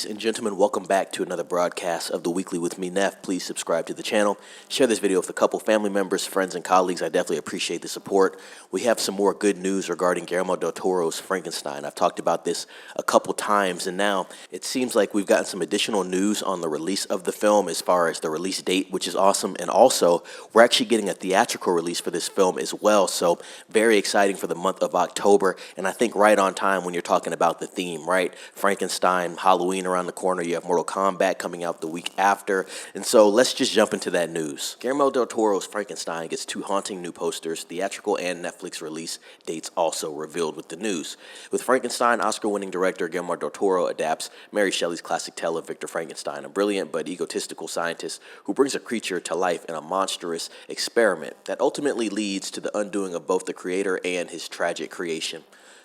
Ladies and gentlemen, welcome back to another broadcast of The Weekly with me, Neff. Please subscribe to the channel. Share this video with a couple family members, friends, and colleagues. I definitely appreciate the support. We have some more good news regarding Guillermo del Toro's Frankenstein. I've talked about this a couple times, and now it seems like we've gotten some additional news on the release of the film as far as the release date, which is awesome. And also, we're actually getting a theatrical release for this film as well. So very exciting for the month of October. And I think right on time when you're talking about the theme, right? Frankenstein, Halloween around the corner, you have Mortal Kombat coming out the week after, and so let's just jump into that news. Guillermo del Toro's Frankenstein gets two haunting new posters, theatrical and Netflix release dates also revealed with the news. With Frankenstein, Oscar-winning director Guillermo del Toro adapts Mary Shelley's classic tale of Victor Frankenstein, a brilliant but egotistical scientist who brings a creature to life in a monstrous experiment that ultimately leads to the undoing of both the creator and his tragic creation.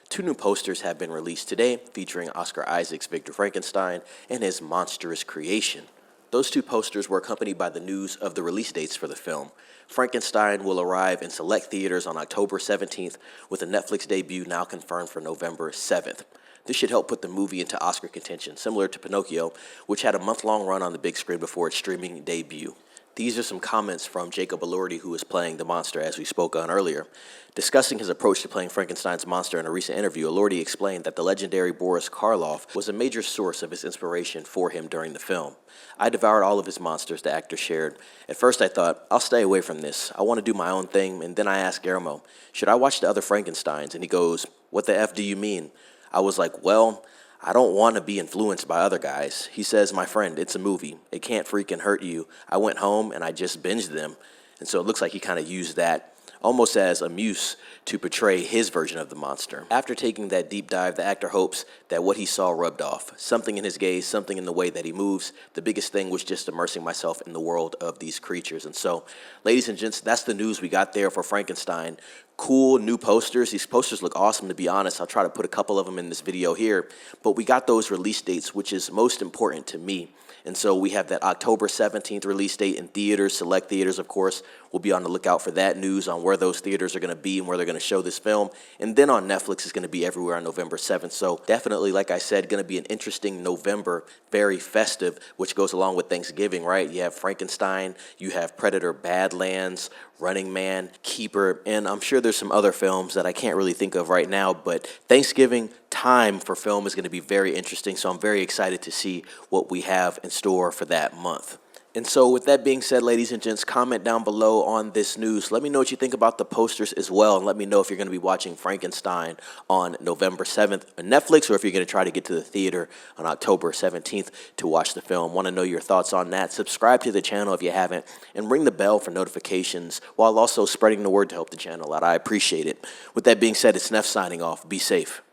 Two new posters have been released today, featuring Oscar Isaac's Victor Frankenstein and his monstrous creation. Those two posters were accompanied by the news of the release dates for the film. Frankenstein will arrive in select theaters on October 17th, with a Netflix debut now confirmed for November 7th. This should help put the movie into Oscar contention, similar to Pinocchio, which had a month-long run on the big screen before its streaming debut. These are some comments from Jacob Elordi, who is playing the monster, as we spoke on earlier. Discussing his approach to playing Frankenstein's monster in a recent interview, Elordi explained that the legendary Boris Karloff was a major source of his inspiration for him during the film. I devoured all of his monsters, the actor shared. At first I thought, I'll stay away from this. I want to do my own thing, and then I asked Guillermo, should I watch the other Frankensteins? And he goes, what the F do you mean? I was like, well, I don't want to be influenced by other guys. He says, my friend, it's a movie. It can't freaking hurt you. I went home and I just binged them. And so it looks like he kind of used that almost as a muse to portray his version of the monster. After taking that deep dive, the actor hopes that what he saw rubbed off. Something in his gaze, something in the way that he moves. The biggest thing was just immersing myself in the world of these creatures. And so, ladies and gents, that's the news we got there for Frankenstein. Cool new posters. These posters look awesome, to be honest. I'll try to put a couple of them in this video here. But we got those release dates, which is most important to me. And so we have that October 17th release date in theaters, select theaters, of course. We'll be on the lookout for that news on where those theaters are going to be and where they're going to show this film. And then on Netflix, it's going to be everywhere on November 7th. So definitely, like I said, going to be an interesting November, very festive, which goes along with Thanksgiving, right? You have Frankenstein, you have Predator, Badlands, Running Man, Keeper, and I'm sure there's some other films that I can't really think of right now, but Thanksgiving time for film is going to be very interesting, so I'm very excited to see what we have in store for that month. And so with that being said, ladies and gents, comment down below on this news. Let me know what you think about the posters as well, and let me know if you're going to be watching Frankenstein on November 7th on Netflix, or if you're going to try to get to the theater on October 17th to watch the film. Want to know your thoughts on that. Subscribe to the channel if you haven't, and ring the bell for notifications while also spreading the word to help the channel out. I appreciate it. With that being said, it's Neff signing off. Be safe.